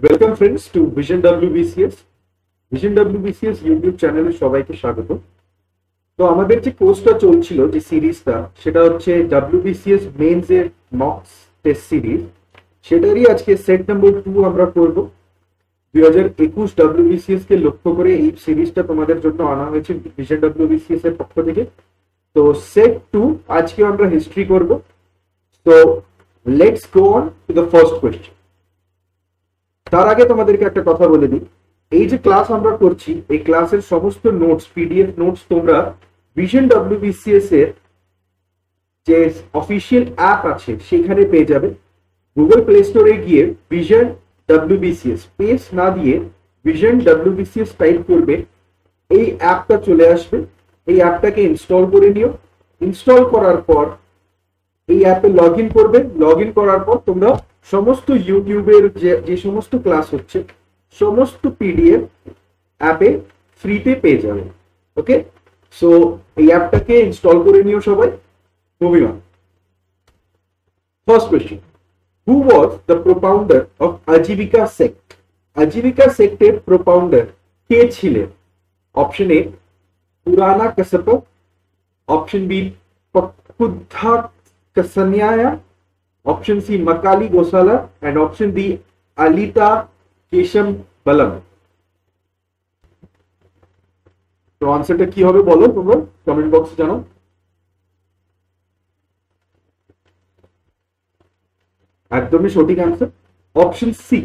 Welcome friends to vision WBCS. Vision WBCS YouTube চ্যানেলে সবাইকে স্বাগত। তো আমাদের যে কোর্সটা চলছিল, যে সিরিজটা, সেটা হচ্ছে ডব্লিউবিসিএস মেইনস এর মক্স টেস্ট সিরিজ। সেটারই আজকে সেট নাম্বার 2 আমরা করব। 2021 ডব্লিউবিসিএস কে লক্ষ্য করে এই সিরিজটা তোমাদের জন্য আনা হয়েছে ভিশন ডব্লিউবিসিএস এর পক্ষ থেকে। তো সেট 2 আজকে আমরা হিস্ট্রি করব। তো let's go on to the first question. তার আগে তোমাদেরকে একটা কথা বলে দিই, এই যে ক্লাস আমরা করছি, এই ক্লাসের সমস্ত নোটস, পিডিএফ নোটস তোমরা ভিশন ডব্লিউবিসিএস এর যে অফিসিয়াল অ্যাপ আছে সেখানে পেয়ে যাবে। গুগল প্লে স্টোরে গিয়ে ভিশন ডব্লিউবিসিএস স্পেস না দিয়ে ভিশন ডব্লিউবিসিএস টাইপ করবে, এই অ্যাপটা চলে আসবে। এই অ্যাপটাকে ইনস্টল করে নিও। ইনস্টল করার পর এই অ্যাপে লগ ইন করবে। লগ ইন করার পর তোমরা সমস্ত ইউটিউবের যে সমস্ত ক্লাস হচ্ছে সমস্ত পিডিএফ অ্যাপে ফ্রিতে পেয়ে যাবে। ওকে, সো এই অ্যাপটাকে ইনস্টল করে নিও সবাই। Moving on. First question, who was the propounder of Ajivika sect? Ajivika সেক্টের প্রোপাউন্ডার কে ছিলেন? Option A Purana Kassapa, option B Pakudha Kasanyaya, option C Makali Gosala, and option D Alita Kesham Balam. তো আনসারটা কি হবে বলো তোমরা কমেন্ট বক্সে জানাও। একদমই সঠিক answer option C,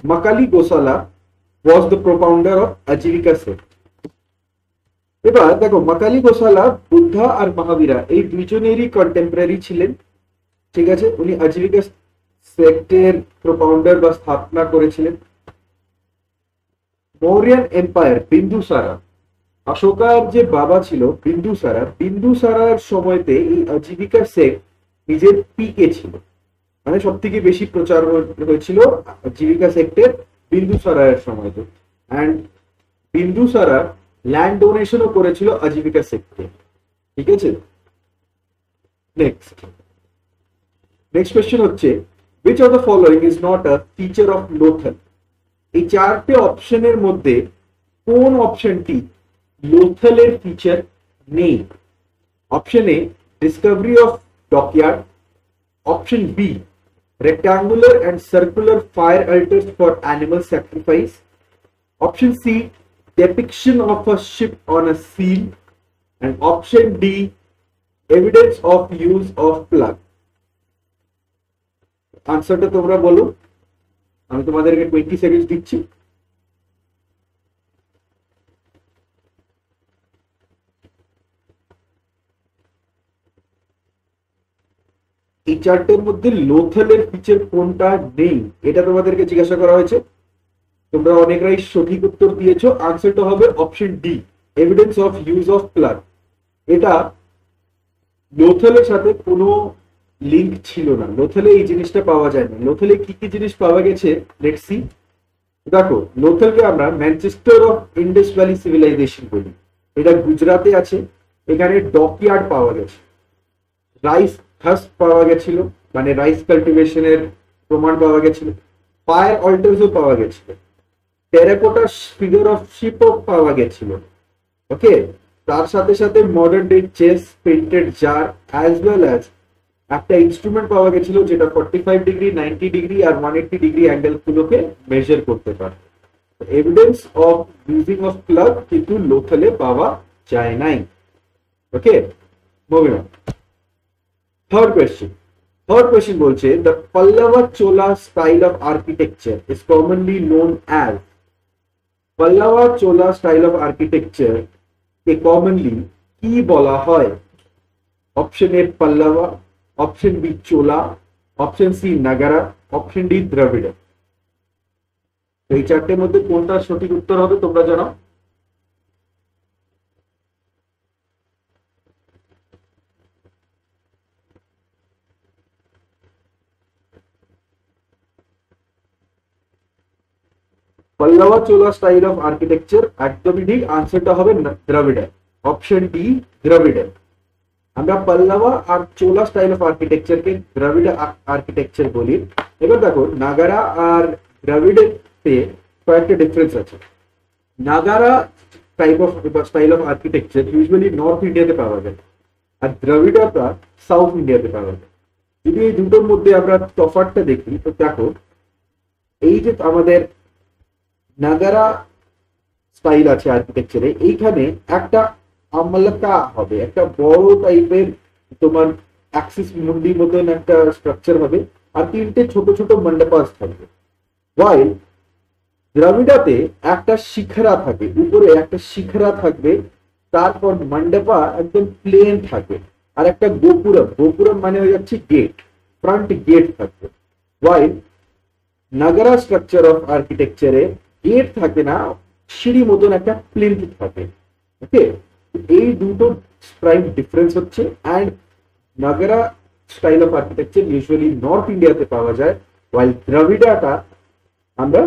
Makkhali Gosala was the propounder of Ajivika sect. এবার দেখো, মাকালি গোসালা বুদ্ধা আর মহাবীরা এই দুইজনেরই কন্টেম্পোরারি ছিলেন। ঠিক আছে, উনি আজীবিকা সেক্টের প্রোপাউন্ডার বা স্থাপনা করেছিলেন। মৌর্যান এম্পায়ার, বিন্দুসারা, অশোকার যে বাবা ছিল বিন্দুসারার সময়তে এই আজীবিকা সেক্ট নিজের পিকে ছিল, মানে সব থেকে বেশি প্রচার হয়েছিল আজীবিকা সেক্টের বিন্দুসারার সময়তে। অ্যান্ড বিন্দুসারা ল্যান্ড ডোনেশনও করেছিল আজীবিকা সেক্টে। ঠিক আছে, নেক্সট কোয়েশ্চেন হচ্ছে, which of the following is not a feature of Lothal? এই চারটে অপশনের মধ্যে কোন অপশনটি লোথালের ফিচার নেই? Option A discovery of dockyard, option B rectangular and circular fire altars for animal sacrifice, option C depiction of a ship on a seal, and option D evidence of use of plug. আনসারটা তোমরা বলো, আমি তোমাদেরকে 20 second দিচ্ছি। এই চারটের মধ্যে লোথালের feature কোনটা নেই এটা তোমাদেরকে জিজ্ঞাসা করা হয়েছে। তোমরা অনেকরাই সঠিক উত্তর দিয়েছো। আনসারটা হবে option D, evidence of use of plug. এটা লোথালের সাথে কোনো লিঙ্ক ছিল না, লোথালে এই জিনিসটা পাওয়া যায় না। লোথালে কি কি জিনিস পাওয়া গেছে লেটস সি। দেখো, লোথালকে আমরা Manchester of Indus valley civilization বলি। এটা গুজরাটে আছে। এখানে ডকইয়ার্ড পাওয়া গেছে, রাইস হাস্ক পাওয়া গেছিল, মানে রাইস কাল্টিভেশনের প্রমাণ পাওয়া গেছিল, ফায়ার অল্টার্সও পাওয়া গেছিল, টেরাকোটা ফিগার অফ শিপও পাওয়া গেছিল। ওকে, তার সাথে সাথে modern day chess painted jar as well as একটা ইনস্ট্রুমেন্ট পাওয়া গেছিল যেটা 45 ডিগ্রি, 90 ডিগ্রি আর 180 ডিগ্রি অ্যাঙ্গেল গুলোকে মেজার করতে পারে। Evidence of using of plug কিন্তু লোথালে পাওয়া যায় নাই। Okay, moving on. Third question বলছে, the Pallava Chola style of architecture is commonly known as. Pallava Chola style of architecture কে কমনলি কি বলা হয়? Option A Pallava, option B Chola, option C Nagara, option D Dravida. এই চারটের মধ্যে কোনটা সঠিক উত্তর হবে তোমরা জানাও। Pallava Chola style of architecture একদমই ঠিক। আনসারটা হবে দ্রাবিড়, অপশন ডি দ্রাবিড়। আমরা পল্লবা আর চোলা স্টাইল অফ আর্কিটেকচারকে দ্রাবিড় আর্কিটেকচার বলি। এবার দেখো, নাগারা আর দ্রাবিড়েতে কয়েকটা ডিফারেন্স আছে। Nagara style of architecture usually north ইন্ডিয়াতে পাওয়া যায়, আর দ্রাবিড়টা সাউথ ইন্ডিয়াতে পাওয়া যায়। যদি এই দুটোর মধ্যে আমরা তফাৎটা দেখি তো দেখো, এই যে আমাদের নাগারা স্টাইল আছে আর্কিটেকচারে, এইখানে একটা আমলাকা হবে, একটা বড় টাইপের তোমার অ্যাক্সিস মুন্ডির মতন একটা স্ট্রাকচার হবে, আর তিনটে ছোট ছোট মন্ডপাস থাকবে। ওয়াইল দ্রাবিড়াতে একটা শিখরা থাকে, উপরে একটা শিখরা থাকবে, তারপর মন্ডপা একদম প্লেন থাকবে, আর একটা গোপুরম, গোপুরম মানে হয়ে যাচ্ছে গেট, ফ্রন্ট গেট থাকবে। ওয়াইল নাগারা স্ট্রাকচার অফ আর্কিটেকচারে গেট থাকে না, সিঁড়ি মতন একটা প্লিন্থ থাকে। ওকে, এই দুটো প্রাইম ডিফারেন্স হচ্ছে। And Nagara style of architecture usually north ইন্ডিয়াতে পাওয়া যায়, ওয়াইল দ্রাবিড়াটা আমরা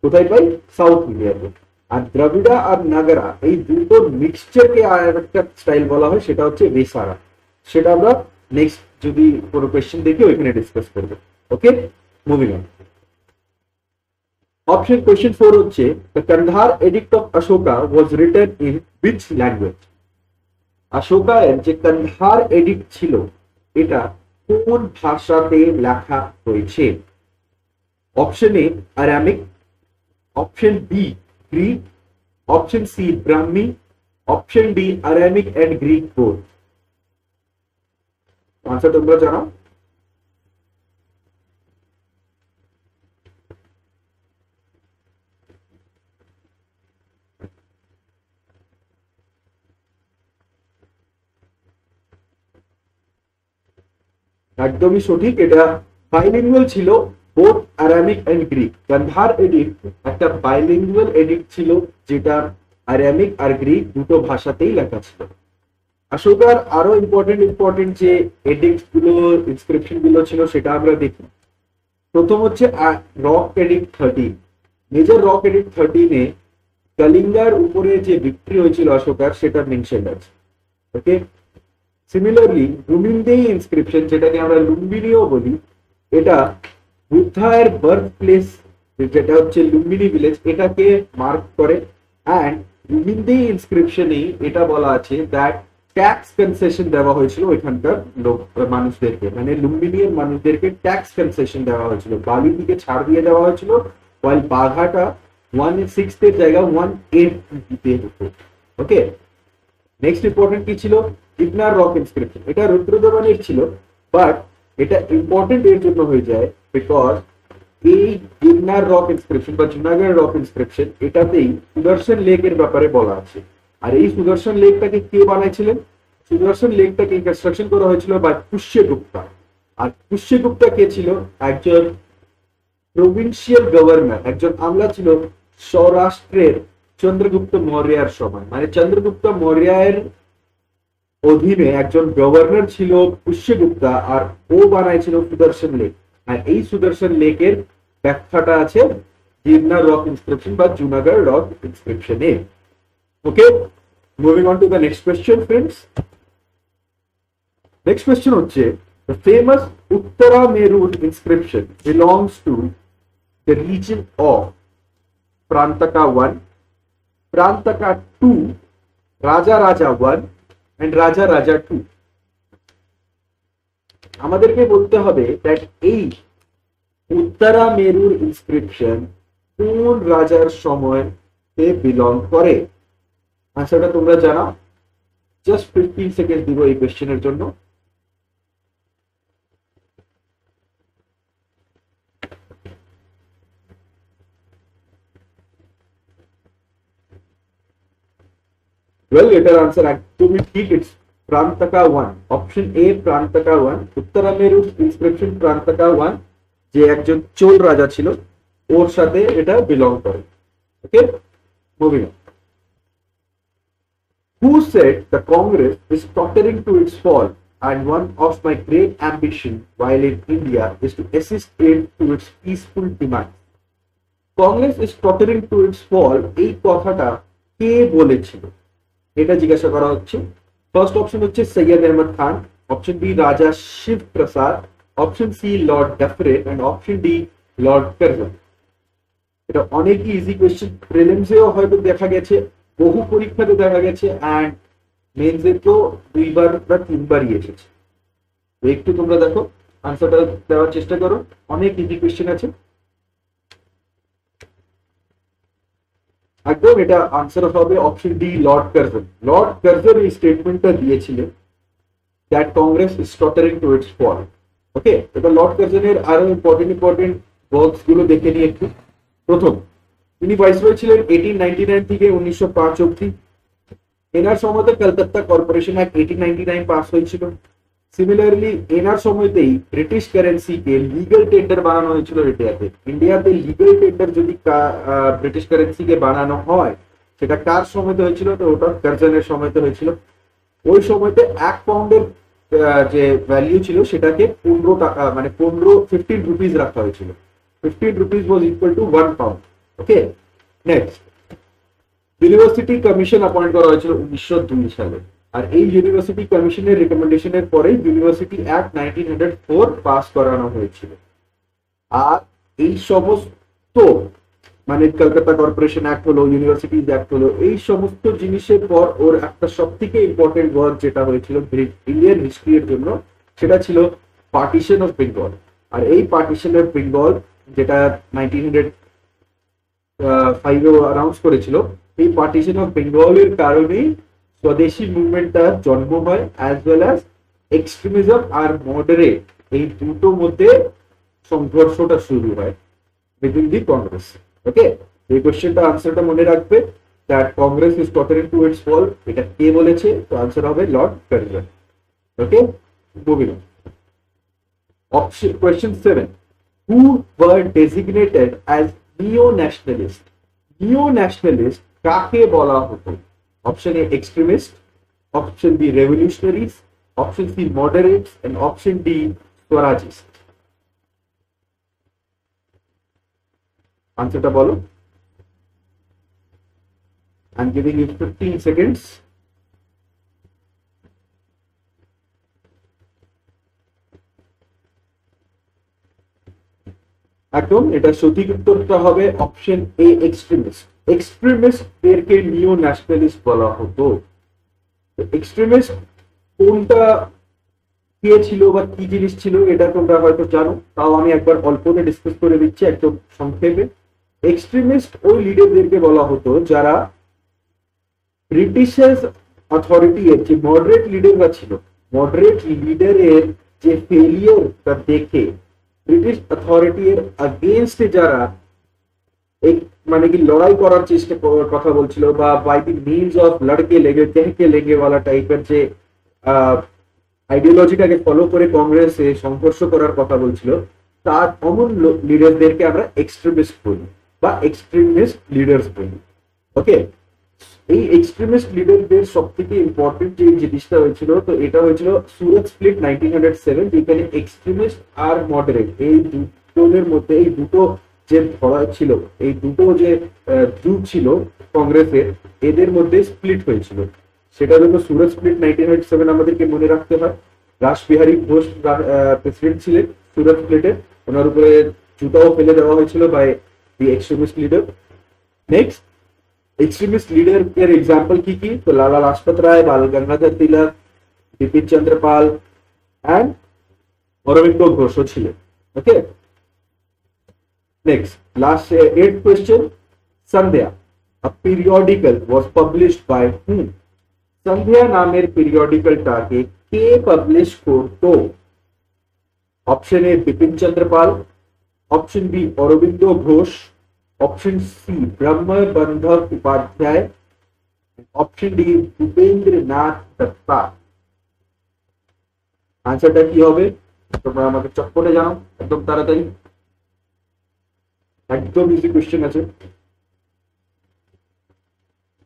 কোথায় পাই? সাউথ ইন্ডিয়াতে। আর দ্রাবিড়া আর নাগারা এই দুটো মিক্সচারকে আর একটা স্টাইল বলা হয়, সেটা হচ্ছে বেসারা। সেটা আমরা নেক্সট যদি কোনো কোয়েশ্চেন দেখি ওইখানে ডিসকাস করবো। Okay, moving on. Option question 4 হচ্ছে, the Kandahar edict of Ashoka was written in which language? অশোকার যে কান্ধার এডিক্ট ছিল এটা কোন ভাষাতে লেখা হয়েছে? Option A Aramaic, option B Greek, option C Brahmi, option D Aramaic and Greek both. Answer তোমরা জানাও। একদমই সঠিক, এটা বাইলিঙ্গুয়াল ছিল, both Aramaic and Greek. Gandhar edict একটা বাইলিঙ্গুয়াল এডিক্ট ছিল, যেটা আরামিক আর গ্রিক দুটো ভাষাতেই লেখা ছিল। অশোকার আরো ইম্পর্টেন্ট যে এডিক্ট গুলো, ইনস্ক্রিপশন গুলো ছিল সেটা আমরা দেখি। প্রথম হচ্ছে rock edict 13। Major rock edict 13-এ কলিঙ্গার উপরে যে ভিক্টরি হয়েছিল অশোকার, সেটা মেনশন আছে। ওকে, সিমিলারলি লুম্বিনী ইনস্ক্রিপশন, যেটাকে আমরা লুম্বিনীও বলি, এটা বুদ্ধায়ের বার্থ প্লেস যেটা হচ্ছে লুম্বিনী ভিলেজ, এটাকে মার্ক করে। অ্যান্ড লুম্বিনী ইনস্ক্রিপশনে এটা বলা আছে দ্যাট ট্যাক্স কনসেশন দেওয়া হয়েছিল ওইখানকার লোক মানুষদেরকে, মানে লুম্বিনীর মানুষদেরকে ট্যাক্স কনসেশন দেওয়া হয়েছিল, বালির দিকে ছাড় দিয়ে দেওয়া হয়েছিল, ওয়াইল বাঘাটা 1/6 এর জায়গায় 1/8 দিতে হতো। ওকে, নেক্সট ইম্পর্টেন্ট কি ছিল? Girnar rock inscription. এটা রুদ্রদেবানের ছিল, বাট এটা ইম্পর্টেন্ট এর জন্য হয়ে যায় বিকজ এই গিরনার রক ইনস্ক্রিপশন বা জুনাগড় রক ইনস্ক্রিপশন, এটাতেই সুদর্শন লেকের ব্যাপারে বলা আছে। আর এই সুদর্শন লেকটাকে কে বানাইছিলেন? সুদর্শন লেকটাকে কনস্ট্রাকশন করা হয়েছিল বাই পুষ্যগুপ্তা। আর পুষ্যগুপ্তা কে ছিল? একজন প্রভিন্সিয়াল গভর্নর, একজন আমলা ছিল সৌরাষ্ট্রের চন্দ্রগুপ্ত মৌর্যের সময়, মানে চন্দ্রগুপ্ত মৌর্যের অধীনে একজন গভর্নর ছিল পুষ্যগুপ্তা, আর ও বানাইছিল সুদর্শন লেক। আর এই সুদর্শন লেকের ব্যাখ্যাটা আছে গিরনার রক ইনস্ক্রিপশন বা জুনাগড় রক ইনস্ক্রিপশনে। Okay, moving on to the next question friends. Next question হচ্ছে, the famous Uttara Merur inscription belongs to the region of Prantaka 1, Prantaka 2, Raja Raja 1 and Raja Raja 2. আমাদেরকে বলতে হবে that এই উত্তরা মেরুর inscription কোন রাজার সময় তে বিলং করে? আনসারটা তোমরা জানাও। জাস্ট 15 সেকেন্ড দিব এই কোশ্চেনের জন্য। Well, এটার আনসার একদমই ঠিক, ইটস প্রান্তকা 1। অপশন এ প্রান্তকা 1, উত্তরা মেরুর ইনস্ক্রিপশন প্রান্তকা 1, যে একজন চোল রাজা ছিল, ওর সাথে এটা বিলং করে। Okay, moving on. Who said the Congress is tottering to its fall and one of my great ambition while in India is to assist it to its peaceful demands? Congress is tottering to its fall, এই কথাটা কে বলেছিল এটা জিজ্ঞাসা করা হচ্ছে। First option হচ্ছে Syed Ahmad Khan, option B Raja Shiv Prasad, option C Lord Dufferin, and option D Lord Curzon. এটা অনেকই ইজি কোয়েশ্চেন, প্রিলিমসেও হয়তো দেখা গেছে, বহু পরীক্ষাতে দেখা গেছে, অ্যান্ড মেন্সে তো 2বার বা 3বারই এসেছে। তো একটু তোমরা দেখো, আনসারটা দেওয়ার চেষ্টা করো, অনেক ইজি কোয়েশ্চেন আছে একদম। এটা আনসার হবে option D, Lord Curzon. Lord Curzon এই স্টেটমেন্টটা দিয়েছিলেন that Congress is tottering to its fall. Okay, এবার লর্ড কার্জনের আরো ইম্পর্টেন্ট ওয়ার্কস গুলো দেখে নিই একটু। প্রথম, তিনি ভাইসরয় ছিলেন 1899 থেকে 1905 অব্দি। এনার সময়তে কলকাতা কর্পোরেশন অ্যাক্ট 1899 পাস হয়েছিল। সিমিলারলি এনার সময়তেই ব্রিটিশ কারেন্সিকে লিগ্যাল টেন্ডার বানানো হয়েছিল ইন্ডিয়াতে। ইন্ডিয়াতে লিগ্যাল টেন্ডার যদি ব্রিটিশ কারেন্সিকে বানানো হয়, সেটা কার সময়তে হয়েছিল? তো ওটা কার্জনের সময়তে হয়েছিল। ওই সময়তে 1 পাউন্ডের যে ভ্যালিউ ছিল সেটাকে 15 টাকা, মানে 15 রুপিস রাখা হয়েছিল। 15 rupees was equal to 1 pound. Okay, next, university commission appoint করা হয়েছিল 1902 সালে। আর এই ইউনিভার্সিটি কমিশনের রিকমেন্ডেশনের পরে ইউনিভার্সিটি অ্যাক্ট 1904 পাস করানো হয়েছিল। আর এই সমস্ত, মানে কলকাতা কর্পোরেশন অ্যাক্ট হলো, ইউনিভার্সিটিজ অ্যাক্ট হলো, এই সমস্ত জিনিসের পর ওর একটা সব থেকে ইম্পর্টেন্ট ওয়ার্ক যেটা হয়েছিল ইন্ডিয়ান হিস্ট্রি এর জন্য, সেটা ছিল পার্টিশন অফ বেঙ্গল। আর এই পার্টিশন অফ বেঙ্গল, যেটা 1905 অ্যানাউন্স করেছিল, এই পার্টিশন অফ বেঙ্গলের কারণেই স্বদেশী মুভমেন্টটার জন্ম হয়, অ্যাজ ওয়েল অ্যাজ এক্সট্রিমিজম আর মডারেট, এই দুটো মধ্যে সংঘর্ষটা শুরু হয় বিটুইন দি কংগ্রেস। ওকে, এই কোশ্চেনটা আনসারটা মনে রাখবে, that Congress is tottering to its fall. এটা কে বলেছে? তো আনসার হবে Lord Curzon. Okay, moving on. Option question 7. Who were designated as neo-nationalist? Neo-nationalist কাকে বলা হতো? Option A extremist, option B revolutionaries, option C moderates, and option D Swarajist. আনসারটা বলো। I'm giving you 15 seconds. একদম, এটা সঠিক উত্তরটা হবে অপশন এ এক্সট্রিমিস্ট। এক্সট্রিমিস্টদেরকে নিও ন্যাশনালিস্ট বলা হতো। এক্সট্রিমিস্ট কোনটা, কে ছিল বা কি জিনিস ছিল, এটা তোমরা হয়তো জানো, তাও আমি একবার অল্পতে ডিসকাস করে দিচ্ছি একদম সংক্ষেপে। এক্সট্রিমিস্ট ওই লিডারদেরকে বলা হতো যারা ব্রিটিশের অথরিটি এর যে মডারেট লিডাররা ছিল, মডারেট লিডারের যে ফেলিয়ারটা দেখে ব্রিটিশ অথরিটি এর अगेंस्ट যারা এক মানে কি লড়াই করার চেষ্টা কথা বলছিল, বা বাই দি মিনস অফ লড়কে লেগে কেহকে লেগে ওয়ালা টাইপের যে আইডিওলজিটাকে ফলো করে কংগ্রেসে সংঘর্ষ করার কথা বলছিল, তার অমন লিডারদেরকে আমরা এক্সট্রিমিস্ট বলি বা এক্সট্রিমিস্ট লিডার্স বলি। ওকে, এই এক্সট্রিমিস্ট লিডারদের সব থেকে ইম্পর্টেন্ট যে জিনিসটা হয়েছিল, তো এটা হয়েছিল সুরত স্প্লিট 1907, যেখানে এক্সট্রিমিস্ট আর মডারেট এই দুটোর মধ্যে, এই দুটো যে ধরা ছিল, এই দুটো যে গ্রুপ ছিল কংগ্রেসের, এদের মধ্যে স্প্লিট হয়েছিল। সেটা জন্য সুরত স্প্লিট 1907 আমাদেরকে মনে রাখতে হয়। রাসবিহারী ঘোষ প্রেসিডেন্ট ছিলেন সুরত স্প্লিটের, ওনার উপরে জুতাও ফেলে দেওয়া হয়েছিল by the extremist leader. Next, extremist leader के एग्जाम्पल की तो लाला लाजपत राय, बाल गंगाधर तिलक, बिपिन चंद्र पाल एंड अरविंदो घोष छिलेन। Okay, next last 8th question, Sandhya a periodical was published by whom? Sandhya नामेर पीरियडिकलटाके के पब्लिश करतो? Option A Bipin Chandra Pal, option B Aurobindo Ghosh, option C Brahma Bandhav Upadhyay, option D Bhupendra Nath Dutta. आंसरটা কি হবে তোমরা আমাকে চটপটে জানাও একদম তাড়াতাড়ি। একদম ইজি কোশ্চেন আছে,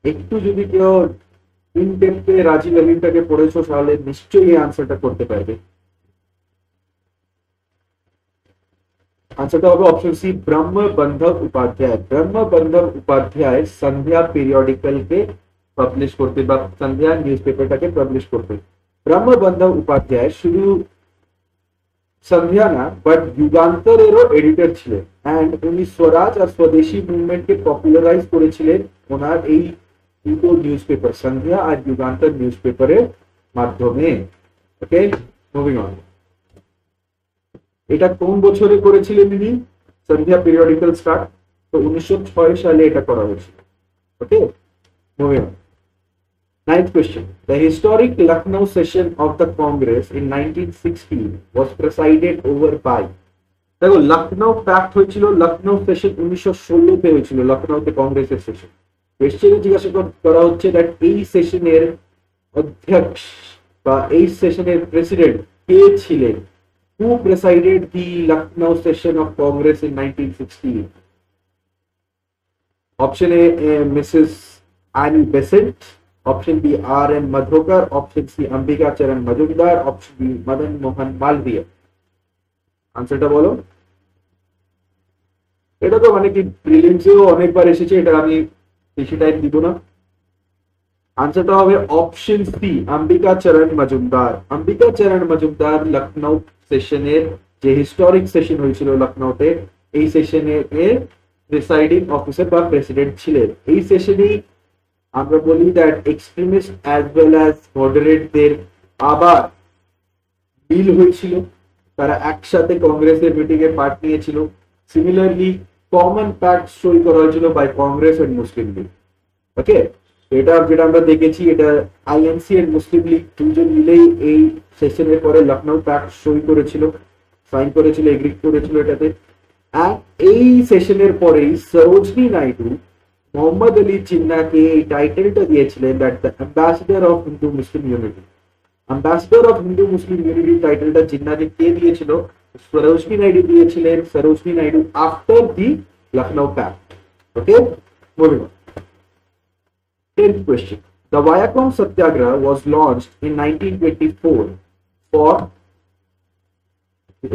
একটু যদি কেউ ইন ডেপথে রাজি লেভিনটাকে পড়েছো তাহলে নিশ্চয়ই এই আনসারটা করতে পারবে। आंसर হবে ऑप्शन सी ब्रह्म बंधव उपाध्याय। ब्रह्म बंधव उपाध्याय संध्या पीरियडिकल के पब्लिश करते বা संध्या न्यूज़पेपरটাকে পাবলিশ করতে। ব্রহ্ম বন্ধব উপাধ্যায় শুধু সন্ধ্যা না বাট যুগান্তরেরও এডিটর ছিলেন অ্যান্ড উনি স্বরাজ আর স্বদেশী মুভমেন্টকে পপুলারাইজ করেছিলেন ওনার এই দুটো নিউজ পেপার সন্ধ্যা আর যুগান্তর নিউজ পেপারের মাধ্যমে। ওকে, মুভিং অন। এটা কোন বছরে করেছিলেন ইনি? সন্ধ্যা পিরিয়ডিক্যাল স্টার্ট তো 1906 সালে এটা করা হয়েছিল। Okay, moving on. Ninth question. The historic Lucknow session of the Congress in 1916 was presided over by. দেখো লখনৌ প্যাক্ট হয়েছিল, লখনৌ সেশন 1916 তে হয়েছিল, লখনৌতে কংগ্রেসের সেশন। কোয়েশ্চেনে জিজ্ঞাসা করা হচ্ছে দ্যাট এই সেশনের অধ্যক্ষ বা এই সেশনের প্রেসিডেন্ট কে ছিলেন? Who presided the Lucknow session of Congress in 1916? Option A, Mrs. Annie Besant. Option B, R.M. Madhokar. Option C, Ambika Charan Majumdar. Option D, Madan Mohan Malviya. আনসারটা বলো। এটা তো মানে কি প্রিলিমসেও অনেকবার এসেছে, এটা আমি বেশি টাইম দিব না। আনসারটা হবে অপশন সি, অম্বিকা চরণ মজুমদার। অম্বিকা চরণ মজুমদার লখনৌ সেশনের যে হিস্টোরিক সেশন হয়েছিল লখনৌতে, এই সেশনের প্রিসাইডিং অফিসার বা প্রেসিডেন্ট ছিলেন। এই সেশনেই আমরা বলি that extremist as well as মডারেটদের আবার ডিল হয়েছিল, তারা একসাথে কংগ্রেসের মিটিং এ পার্ট নিয়েছিল। সিমিলারলি কমন প্যাক্ট সই করা হয়েছিল by Congress and Muslim League. Okay, এটা যেটা আমরা দেখেছি, এটা আইএনসি এন্ড মুসলিম লীগ দুজন মিলেই এই সেশনের পরে লখনৌ প্যাক্ট সই করেছিল, সাইন করেছিল, এগ্রি করেছিল এটাতে। আর এই সেশনের পরেই সরোজনী নাইডু মোহাম্মদ আলী জিন্নাহকে এই টাইটেলটা দিয়েছিলেন that the ambassador of Hindu Muslim unity. Ambassador of Hindu Muslim unity টাইটেলটা জিন্নাহকে কে দিয়েছিল? সরোজনী নাইডু দিয়েছিলেন। Sarojini Naidu after the Lucknow pact. Okay, moving on. 10th question. The Viacom Satyagraha was launched in 1924 for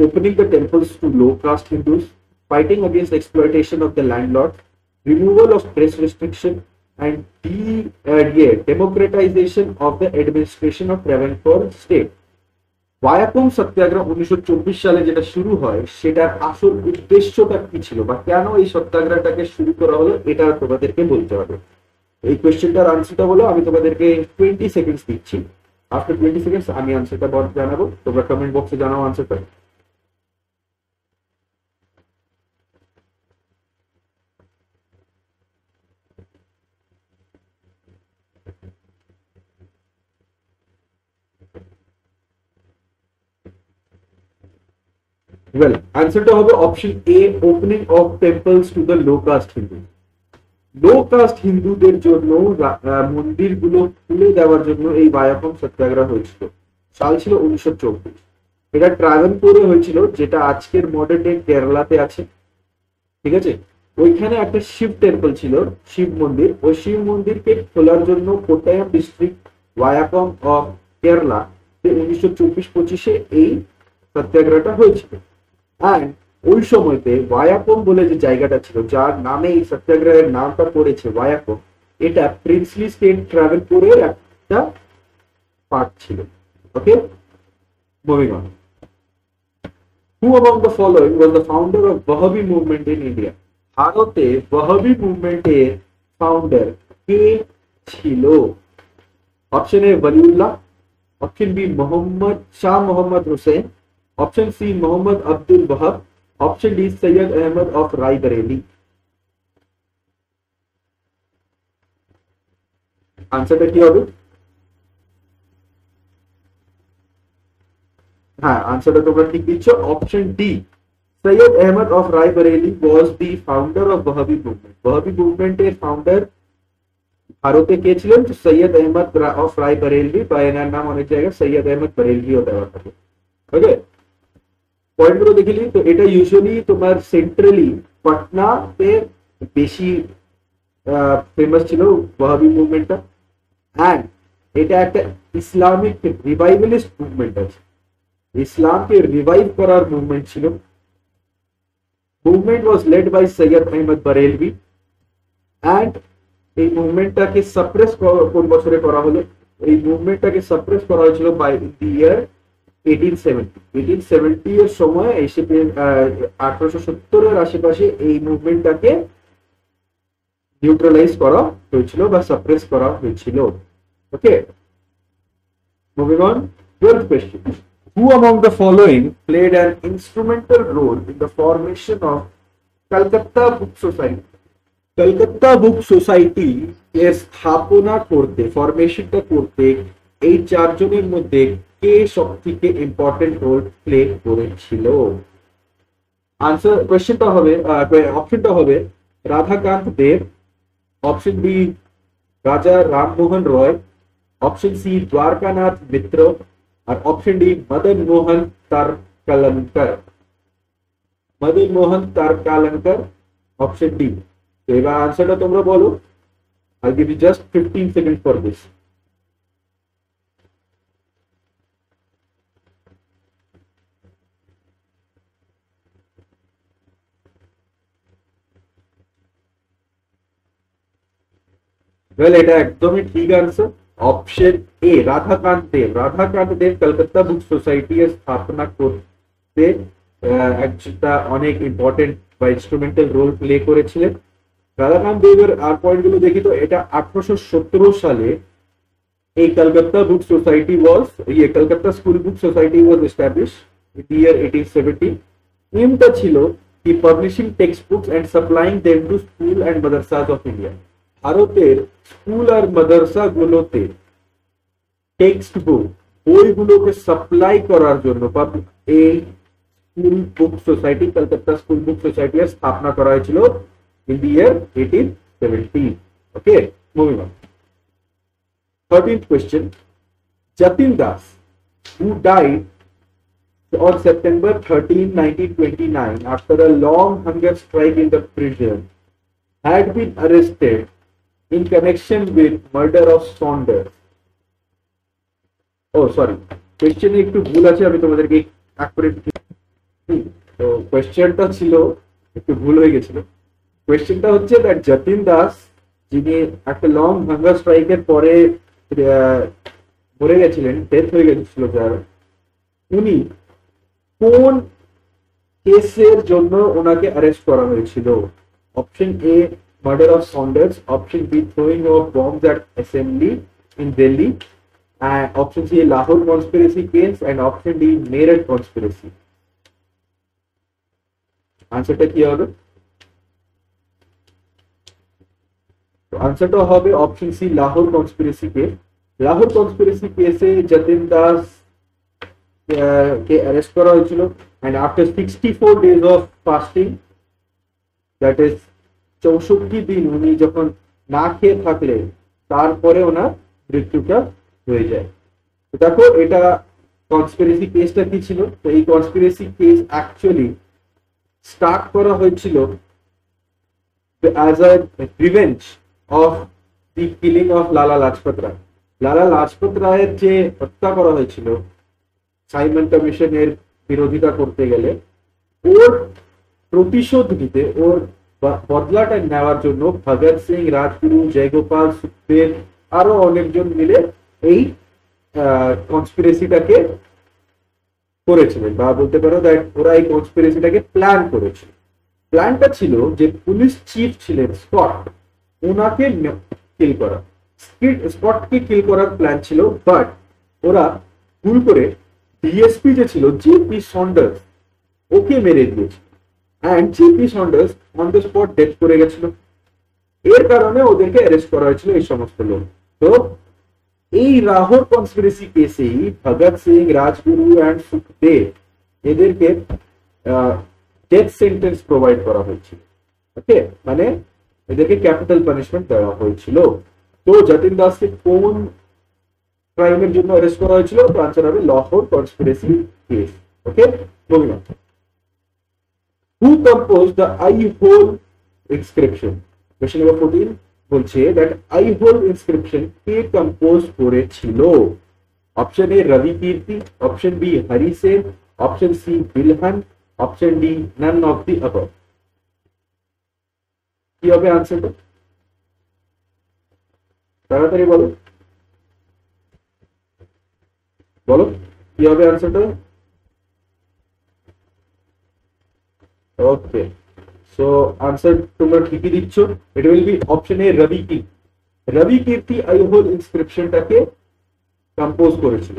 opening the temples to low-caste Hindus, fighting against exploitation of the landlord, removal of press restriction, and democratization of the administration of Travancore state. Viacom Satyagraha 1924 সালে যেটা শুরু হয়, সেটার আসল উদ্দেশ্যটা কি ছিল বা কেন এই সত্যাগ্রহটাকে শুরু করা হলো, এটা তোমাদেরকে বলতে হবে। এই কোয়েশ্চেনটার আনসারটা বলো, আমি তোমাদেরকে 20 সেকেন্ডস দিচ্ছি। আফটার 20 সেকেন্ডস আমি আনসারটা জানাবো, তোমরা কমেন্ট বক্সে জানাও আনসারটা। ওয়েল, আনসারটা হবে option A, opening of temples to the low caste Hindu. Low caste হিন্দুদের জন্য মন্দিরগুলো খুলে দেওয়ার জন্য এই ভায়াকম সত্যাগ্রহ হয়েছিল। সাল ছিল 1924। এটা ট্রাভেনকোরে হয়েছিল, যেটা আজকের মডার্ন ডে কেরালাতে আছে। ঠিক আছে, ওইখানে একটা শিব টেম্পল ছিল, শিব মন্দির। ওই শিব মন্দিরকে খোলার জন্য Kottayam district Viacom of Kerala 1924-25 এই সত্যাগ্রহটা হয়েছিল। অ্যান্ড ওই সময়তে ভায়াকম বলে যে জায়গাটা ছিল, যার নামে এই সত্যাগ্রহের নামটা পড়েছে ভায়াকম, এটা প্রিন্সলি স্টেট ট্রাভেনকোরের একটা পার্ট ছিল। Okay, moving on. Who among the following was the founder of Wahhabi movement in India? ভারতে ওয়াহাবি মুভমেন্টের ফাউন্ডার কে ছিল? Option A Waliullah, option B Mohammad Shah Mohammad Hossain, option C Mohammad Abdul Wahab, option D Syed Ahmad of Raebareli. আনসারটা কি হবে? হ্যাঁ, আনসারটা তোমরা ঠিক দিচ্ছ, option D Syed Ahmad of Raebareli was the founder of Wahabi movement. Wahabi মুভমেন্টের ফাউন্ডার ভারতে কে ছিলেন? সৈয়দ আহমদ অফ রায়বরেলি, বা এনার নাম অনেক জায়গায় সৈয়দ আহমদ বরেলভিও দেওয়া থাকে। ওকে, পয়েন্টগুলো দেখিলি তো। এটা ইউজুয়ালি তোমার সেন্ট্রালি পাটনাতে বেশি ফেমাস ছিল ওয়াহাবি মুভমেন্টটা। অ্যান্ড এটা একটা ইসলামিক রিভাইভালিস্ট মুভমেন্ট আছে, ইসলামকে রিভাইভ করার মুভমেন্ট ছিল। Movement was led by Syed Ahmad Barelvi. And এই মুভমেন্টটাকে সাপ্রেস কোন বছরে করা হলো? এই মুভমেন্টটাকে সাপ্রেস করা হয়েছিল বাই দি ইয়ার 1870 এর সময় এসে 1870 এর আশেপাশে এই মুভমেন্টটাকে নিউট্রালাইজ করা হয়েছিল বা সাপ্রেস করা হয়েছিল। Okay, moving on, 12th question. Who among the following played an instrumental role in the formation of Calcutta Book Society? Kolkata book society এর স্থাপনা করতে, ফরমেশনটা করতে এই চারজনের মধ্যে কে সব থেকে ইম্পর্টেন্ট রোল প্লে করেছিল? আনসার কোশ্চেনটা হবে, অপশনটা হবে রাধাকান্ত দেব, অপশন বি রাজা রামমোহন রয়, অপশন সি দ্বারকানাথ মিত্র, আর option D Madan Mohan তারকালঙ্কর। Madan Mohan তারকালঙ্কর, option D. তো এবার আনসারটা তোমরা বলো। I'll give you just 15 seconds for this. Well, এটা একদমই ঠিক answer, option A Radhakanta Deb. Radhakanta Deb Kolkata book society এর স্থাপনা করতে একটা অনেক ইম্পর্টেন্ট বা ইনস্ট্রুমেন্টাল রোল প্লে করেছিলেন। রাধাকান্ত দেবের আর পয়েন্ট গুলো দেখি তো, এটা 1817 সালে এই Kolkata book society Kolkata school book society was establish in the year 1870। এমটা ছিল কি publishing text books and supplying them to school and madrasas of India. ভারতের স্কুল আর মাদ্রাসা গুলোতে টেক্সট বুক বইগুলোকে সাপ্লাই করার জন্য এই school book society, Kolkata school book society এর স্থাপনা করা হয়েছিল in the year 1870. Okay, moving on. 13th question. Jatin Das, who died on September 13, 1929 after a long hunger strike in the prison, had been arrested in connection with murder of Saunders. Oh, sorry. Question একটু ভুল আছে, আমি তোমাদেরকে accurate তো কোয়েশ্চেনটা ছিল একটু ভুল হয়ে গেছিল। কোয়েশ্চেনটা হচ্ছে দ্যাট যতীন দাস, যিনি একটা লং হাঙ্গার স্ট্রাইকের পরে মরে গেছিলেন, ডেথ হয়ে গেছিল যার, উনি কোন কেসের জন্য ওনাকে অ্যারেস্ট করা হয়েছিল? Option A murder of Saunders, option B throwing of bombs at assembly in Delhi, option C Lahore conspiracy case, and option D Meerut conspiracy. আনসারটা কি হবে? আনসারটা হবে option C Lahore conspiracy case. Lahore conspiracy কেসে যতীন দাস কে অ্যারেস্ট করা হয়েছিল, and after 64 days of fasting, that is 64 দিন উনি যখন না খেয়ে থাকলেন, তারপরে ওনার মৃত্যুটা হয়ে যায়। তো দেখো এটা কনস্পিরেসি কেসটা কি ছিল। তো এই কনস্পিরেসি কেস অ্যাকচুয়ালি স্টার্ট করা হয়েছিল as a revenge of the killing of Lala Lajpat Rai. Lala Lajpat রায়ের যে হত্যা করা হয়েছিল সাইমন কমিশনের বিরোধিতা করতে গেলে, ওর প্রতিশোধ নিতে, ওর বদলাটা নেওয়ার জন্য ভগৎ সিং, রাজগুরু, জয়গোপাল, সুখদেব আরো অনেকজন মিলে এই কনস্পিরেসিটাকে করেছিলেন, বা বলতে পারো দ্যাট ওরা এই কনস্পিরেসিটাকে প্ল্যান করেছিল। প্ল্যানটা ছিল যে পুলিশ চিফ ছিলেন স্কট, ওনাকে কিল করা, স্কটকে কিল করার প্ল্যান ছিল, বাট ওরা ভুল করে ডিএসপি যে ছিল জেপি সন্ডার্স, ওকে মেরে দিয়েছিল, and JP Saunders on the spot death করে গেছিল। এর কারণে ওদেরকে অ্যারেস্ট করা হয়েছিল এই সমস্ত লোক। তো এই লাহোর কনস্পিরেসি কেসেই ভগৎ সিং, রাজগুরু অ্যান্ড সুখদেব এদেরকে ডেথ সেন্টেন্স প্রোভাইড করা হয়েছিল। ওকে, মানে এদেরকে ক্যাপিটাল পানিশমেন্ট দেওয়া হয়েছিল। তো যতীন দাসকে কোন ক্রাইমের জন্য অ্যারেস্ট করা হয়েছিল? তো আনসার হবে Lahore conspiracy case. Okay, moving on. Who compose the Aihole inscription? Question number 14 বলছে দ্যাট আই হোল ইনস্ক্রিপশন কে কম্পোজ করেছিল? Option A Ravikirti, option B Hari Sen, option C Bilhana, option D none of the above. কি হবে আনসারটা? তাড়াতাড়ি বলো বলো। কি হবে আনসারটা? ওকে, সো আনসার তোমরা ঠিকই দিচ্ছ। এটা উইল বি অপশন এ, রবি কি। রবি কীর্তি আইহোল ইনস্ক্রিপশনটাকে কম্পোজ করেছিল।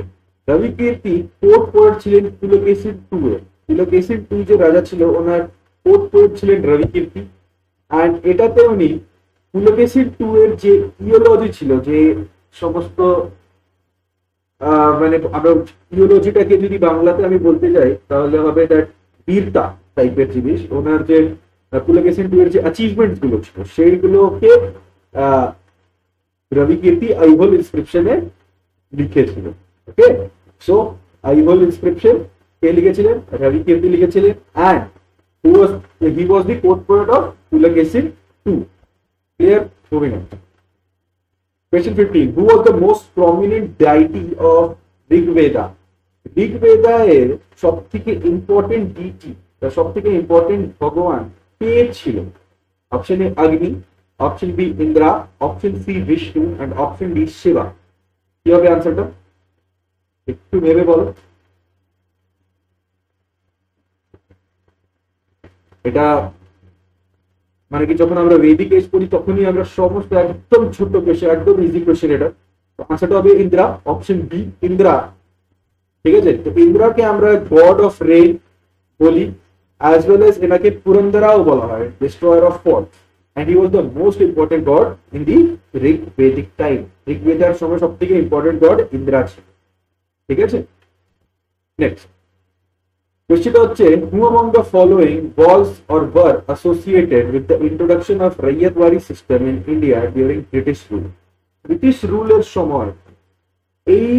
রবি কীর্তি কোর্ট পোয়েট ছিলেন পুলকেশিন টু এর। পুলকেশিন টু যে রাজা ছিল ওনার কোর্ট পোয়েট ছিলেন রবি কীর্তি। অ্যান্ড এটাতে উনি পুলকেশিন টু এর যে ইওলজি ছিল, যে সমস্ত মানে আমরা ইওলজিটাকে যদি বাংলাতে আমি বলতে যাই তাহলে হবে দ্যাট বীরতা টাইপের জিনিস। ওনার যে পুলকেশিন টু এর যে অ্যাচিভমেন্টস গুলো ছিল সেইগুলোকে রবি কীর্তি আইহোল ইনস্ক্রিপশনে লিখেছিল। ওকে, সো আইহোল ইনস্ক্রিপশন কে লিখেছিলেন? রবি কীর্তি লিখেছিলেন। And he was the court poet of Pulakesin II. Clear? Moving on. Question 15. Who was the most prominent deity of Rig Veda? Rig Veda এর সবথেকে ইম্পর্টেন্ট ডিটি, সবথেকে ইম্পর্টেন্ট ভগবান কে ছিল? Option A Agni, option B Indra, option C Vishnu and option D Shiva. কি হবে আনসারটা? একটু ভেবে বলো। এটা মানে কি, যখন আমরা বেদিক এজ পড়ি তখনই আমরা সমস্ত একদম ছোট কোশ্চেন, একদম ইজি কোশ্চেন। এটা আনসারটা হবে ইন্দ্রা, অপশন বি ইন্দ্রা। ঠিক আছে, তো ইন্দ্রাকে আমরা গড অফ রেইন বলি, অ্যাজ ওয়েল এজ এনাকে পুরন্দরাও বলা হয়, destroyer of fall. and he was the most important god in the rig vedic time. rig vedaর সময় সবথেকে ইম্পর্টেন্ট গড ইন্দ্রা ছিল। ঠিক আছে, নেক্সট কোশ্চেনটা হচ্ছে, who among the following was or were associated with the introduction of Raiyatwari system in India during British rule? British রুলের সময় এই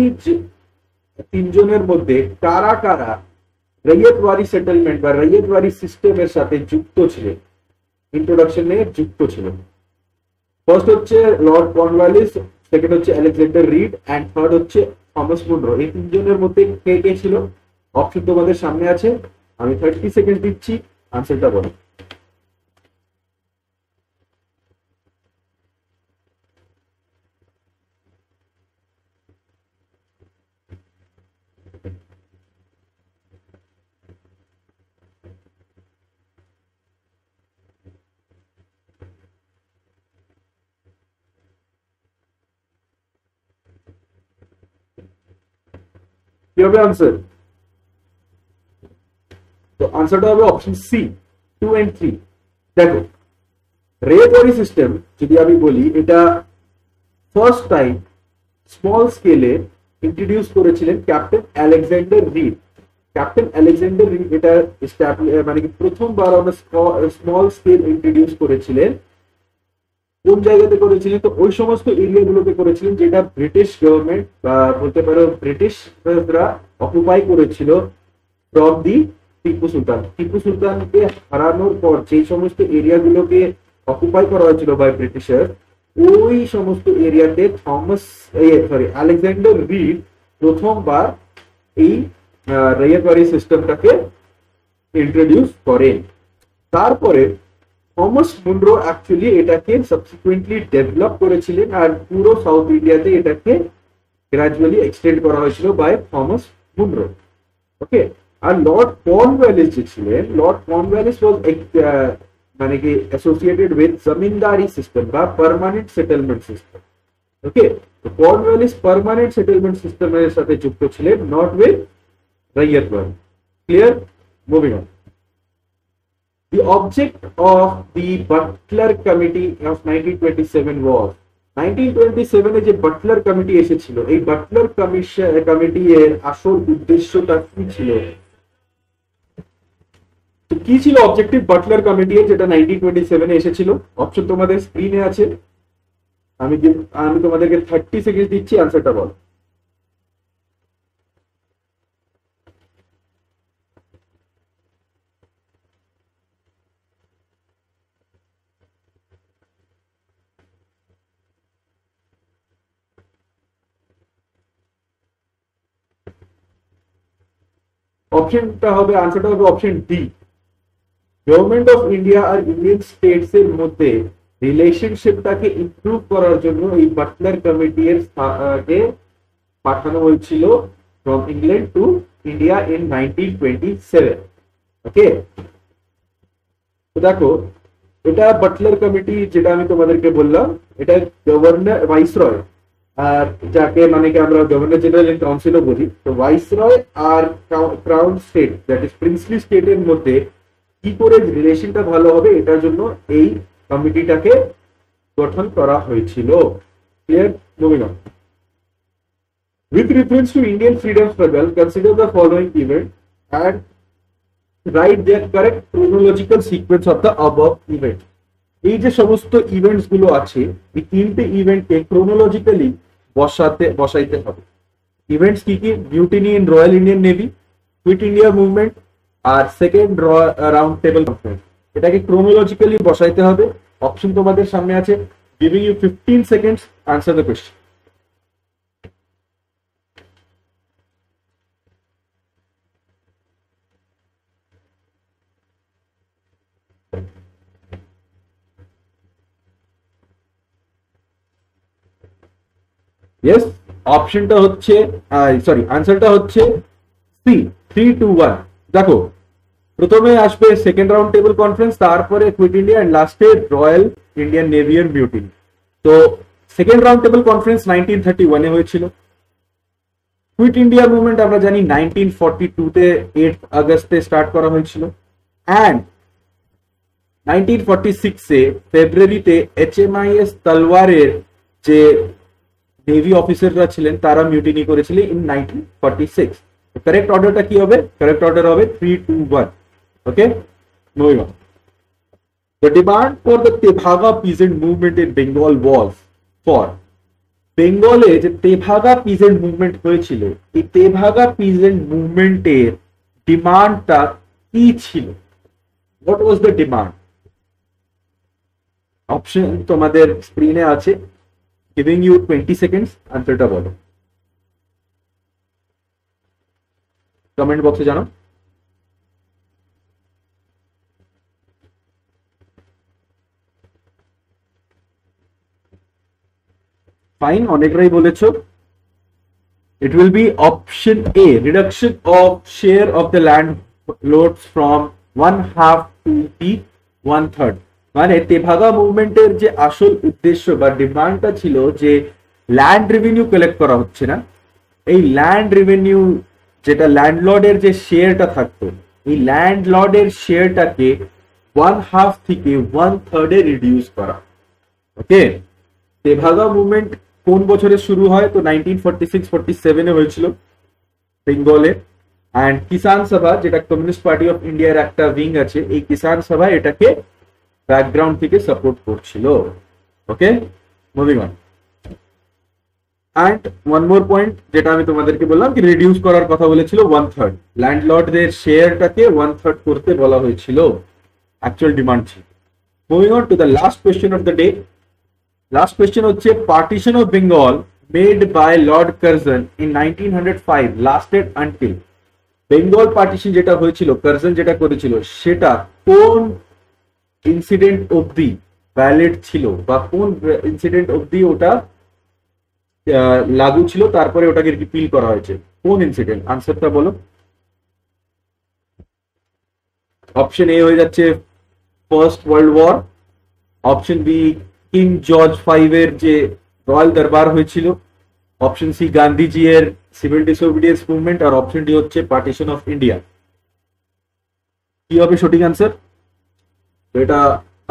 তিনজনের মধ্যে কারা কারা রাইয়াতওয়ারি সেটেলমেন্ট বা রাইয়াতওয়ারি সিস্টেমের সাথে যুক্ত ছিলেন, ইন্ট্রোডাকশনে যুক্ত ছিলেন? ফার্স্ট হচ্ছে লর্ড কর্নওয়ালিস, সেকেন্ড হচ্ছে আলেকজান্ডার রিড এন্ড থার্ড হচ্ছে থমাস মুনরো। এই তিনজনের মধ্যে কে কে ছিল? অপশন তোমাদের সামনে আছে, আমি 30 সেকেন্ড দিচ্ছি, আনসারটা বলো। কি হবে আনসার? তো আনসারটা হবে অপশন সি, 2 and 3। দেখো, রেয়াতওয়ারি সিস্টেম যদি আমি বলি, এটা ফার্স্ট টাইম স্মল স্কেলে ইন্ট্রোডিউস করেছিলেন captain Alexander read. Captain Alexander read এটা মানে কি প্রথমবার স্মল স্কেল ইন্ট্রোডিউস করেছিলেন। কোন জায়গাতে করেছিলেন? তো ওই সমস্ত এরিয়া গুলোতে করেছিলেন যেটা ব্রিটিশ গভর্নমেন্ট বা বলতে পারো ব্রিটিশরা অকুপাই করেছিল ফ্রম দি টিপু সুলতান। টিপু সুলতানকে হারানোর পর যে সমস্ত এরিয়া গুলোকে অকুপাই করা হয়েছিল বাই ব্রিটিশার, ওই সমস্ত এরিয়াতে আলেকজান্ডার রিড প্রথমবার এই রাইয়াতওয়ারি সিস্টেমটাকে ইন্ট্রোডিউস করেন। তারপরে থমাস মুনরো অ্যাকচুয়ালি এটাকে সাবসিকুয়েন্টলি ডেভেলপ করেছিলেন, আর পুরো সাউথ ইন্ডিয়াতে এটাকে গ্রাজুয়ালি এক্সটেন্ড করা হয়েছিল বাই থমাস মুনরো। ওকে, আর লর্ড কর্নওয়ালিস যে ছিলেন, লর্ড কর্নওয়ালিস ওয়াজ মানে কি অ্যাসোসিয়েটেড উইথ জমিনদারি সিস্টেম বা পার্মানেন্ট সেটেলমেন্ট সিস্টেম। ওকে, তো কর্নওয়ালিস পার্মানেন্ট সেটেলমেন্ট সিস্টেমের সাথে যুক্ত ছিলেন, not with ryotwari. Clear? Moving on. The object of the Butler Committee of 1927 was 1927 এ যে বাটলার কমিটি এসেছিল, এই বাটলার কমিটি এর আসল উদ্দেশ্যটা কি ছিল? কি ছিল অবজেক্টিভ বাটলার কমিটি এর, যেটা 1927 এ এসেছিল? অপশন তোমাদের স্ক্রিনে আছে, আমি তোমাদেরকে 30 সেকেন্ড দিচ্ছি, আনসারটা বলো। অপশনটা হবে, আনসারটা হবে option D. Government of India আর ইন্ডিয়ান স্টেটস এর মধ্যে রিলেশনশিপটাকে ইমপ্রুভ করার জন্য এই বাটলার কমিটি এর কে পাঠানো হয়েছিল from England to India in 1927. ওকে, তো দেখো এটা বাটলার কমিটি যেটা আমি তোমাদেরকে বললাম, এটা গভর্নর ভাইসরয় আর যাকে মানে কি আমরা গভর্নর জেনারেল এন্ড কাউন্সিলও বলি, তো ভাইসরয় আর crown state that is princely স্টেটের মধ্যে কি করে রিলেশনটা ভালো হবে এটার জন্য এই কমিটিটাকে গঠন করা হয়েছিল। Clear? Moving on. With reference to Indian freedom struggle, consider the following event and write their correct chronological sequence of the above event. এই যে সমস্ত ইভেন্টস গুলো আছে, এই তিনটে ইভেন্টকে ক্রোনোলজিক্যালি বসাইতে হবে। ইভেন্টস কি কি? Mutiny in royal Indian navy, quit India movement আর সেকেন্ড রাউন্ড টেবল কনফারেন্স। এটাকে ক্রোনোলজিক্যালি বসাইতে হবে। অপশন তোমাদের সামনে আছে, giving you 15 seconds, answer the question. Yes, অপশনটা হচ্ছে সরি আনসারটা হচ্ছে সি, 3, 2, 1। দেখো প্রথমে আসবে সেকেন্ড রাউন্ড টেবল কনফারেন্স, তারপরে কুইট ইন্ডিয়া এন্ড লাস্টে রয়্যাল ইন্ডিয়ান নেভি এর মিউটিনি। তো সেকেন্ড রাউন্ড টেবল কনফারেন্স 1931 এ হয়েছিল। কুইট ইন্ডিয়া মুভমেন্ট আমরা জানি 1942 তে 8 আগস্টে স্টার্ট করা হয়েছিল। অ্যান্ড 1946 এ ফেব্রুয়ারিতে HMIS তলওয়ারের যে নেভি অফিসাররা ছিলেন তারা মিউটিনি করেছিলেন ইন 1946। কারেক্ট অর্ডারটা কি হবে? কারেক্ট অর্ডার হবে 3, 2, 1। Okay, moving on. The demand for the Tebaga peasant movement in Bengal was for বেঙ্গলে যে তেভাগা পিজেন্ট মুভমেন্ট হয়েছিল, এই তেভাগা পিজেন্ট মুভমেন্টের ডিমান্ডটা কি ছিল? What was the demand? Option তোমাদের স্ক্রিনে আছে, giving you 20 seconds, আনসারটা বলো। কমেন্ট বক্সে জানাও। ফাইন, অনেকরাই বলেছো। It will be option A, reduction of share of the land lots from 1/2 to the 1/3। মানে তেভাগা মুভমেন্টের যে আসল উদ্দেশ্য বা ডিমান্ডটা ছিল যে ল্যান্ড রেভিনিউ কালেক্ট করা হচ্ছে না, এই ল্যান্ড রেভিনিউ যেটা ল্যান্ডলর্ডের যে শেয়ারটা থাকতো, এই ল্যান্ডলর্ডের শেয়ারটাকে 1/2 থেকে 1/3 এ রিডিউস করা। ওকে, তেভাগা মুভমেন্ট কোন বছরে শুরু হয়? তো 1946-47 এ হয়েছিল বেঙ্গলে। অ্যান্ড কিষান সভা, যেটা কমিউনিস্ট পার্টি অফ ইন্ডিয়ার একটা উইং আছে, এই কিষান সভা এটাকে ব্যাকগ্রাউন্ড থেকে সাপোর্ট করছিল। Okay, moving on. And one more point যেটা আমি তোমাদেরকে বললাম কি রিডিউস করার কথা বলেছিল 1/3, ল্যান্ডলর্ডদের শেয়ারটাকে 1/3 করতে বলা হয়েছিল, অ্যাকচুয়াল ডিমান্ড ছিল। Moving on to the last question of the day. Last question হচ্ছে partition of Bengal made by Lord Curzon in 1905 lasted until. Bengal partition যেটা হয়েছিল, কার্জন যেটা করেছিল, সেটা কোন ইনসিডেন্ট অবধি ভ্যালিড ছিল বা কোন ইনসিডেন্ট অবধি ওটা লাগু ছিল, তারপরে ওটাকে রিপিল করা হয়েছে? কোন ইনসিডেন্ট? আনসারটা বলো। অপশন এ হয়ে যাচ্ছে first world war, option B king George 5 এর যে রয়্যাল দরবার হয়েছিল, অপশন সি গান্ধীজি এর সিভিল ডিসোবিডিয়েন্স মুভমেন্ট, আর অপশন ডি হচ্ছে পার্টিশন অফ ইন্ডিয়া। কি হবে সঠিক আনসার? এটা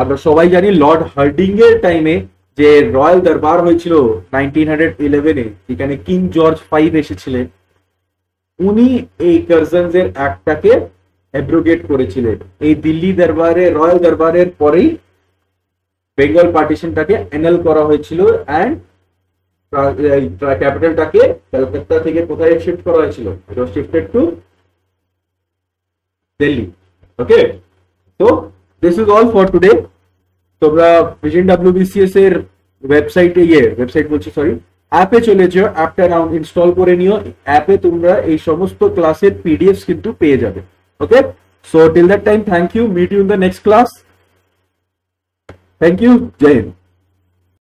আমরা সবাই জানি লর্ড হার্ডিং এর টাইমে যে রয়্যাল দরবার হয়েছিল 1911 এ, যেখানে কিং জর্জ 5 এসেছিলেন, উনি এই কার্জনস এর অ্যাক্টটাকে অ্যাব্রোগেট করেছিলেন। এই দিল্লি দরবারে রয়্যাল দরবারের পরেই বেঙ্গল পার্টিশনটাকে অ্যানাল করা হয়েছিল অ্যান্ড ক্যাপিটালটাকে কলকাতা থেকে কোথায় শিফট করা হয়েছিল? ইট ওয়াজ শিফটেড টু দিল্লি। ওকে, তো this is all for today. তোমরা ভিশন WBCS এর ওয়েবসাইট বলছি সরি, অ্যাপে চলে যাও, অ্যাপটা ইনস্টল করে নিও। অ্যাপে তোমরা এই সমস্ত ক্লাসের PDFs কিন্তু পেয়ে যাবে। Okay, so till that time, thank you, meet you in the next class. Thank you, Jai Hind.